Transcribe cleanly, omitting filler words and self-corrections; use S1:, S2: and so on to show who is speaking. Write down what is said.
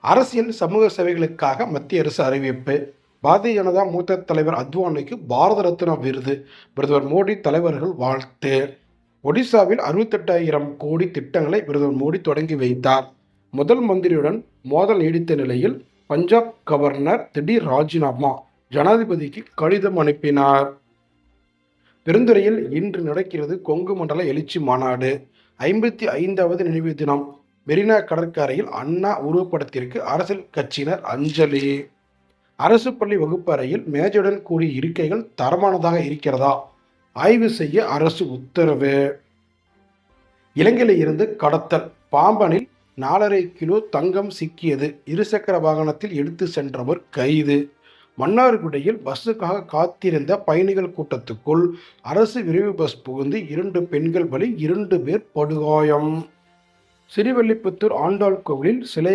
S1: அரசியல் சமூக சேவைகளுக்காக மத்திய அரசு அறிவிப்பு. பாரதிய ஜனதா மூத்த தலைவர் அத்வானிக்கு பாரத ரத்னா விருது. பிரதமர் மோடி தலைவர்கள் வாழ்த்து. ஒடிசாவில் 68,000 கோடி திட்டங்களை பிரதமர் மோடி தொடங்கி வைத்தார். முதல் மந்திரியுடன் மோதல் நீடித்த நிலையில் பஞ்சாப் கவர்னர் திடீர் ராஜினாமா. ஜனாதிபதிக்கு கடிதம் அனுப்பினார். பெருந்துறையில் இன்று நடக்கிறது கொங்கு மண்டல எழுச்சி மாநாடு. 55வது நினைவு தினம். மெரினா கடற்கரையில் அண்ணா உருவப்படத்திற்கு அரசியல் கட்சியினர் அஞ்சலி. அரசு பள்ளி வகுப்பறையில் மேஜுடன் கூடிய இருக்கைகள் தரமானதாக இருக்கிறதா? ஆய்வு செய்ய அரசு உத்தரவு. இலங்கையில் இருந்து கடத்தல். பாம்பனில் 4.5 கிலோ தங்கம் சிக்கியது. இருசக்கர வாகனத்தில் எடுத்து சென்றவர் கைது. மன்னார்குடியில் பஸ்ஸுக்காக காத்திருந்த பயணிகள் கூட்டத்துக்குள் அரசு விரைவு பஸ் புகுந்து 2 பெண்கள் பலி, 2 பேர் படுகாயம். ஸ்ரீவில்லிபுத்தூர் ஆண்டாள் கோவிலில் சிலை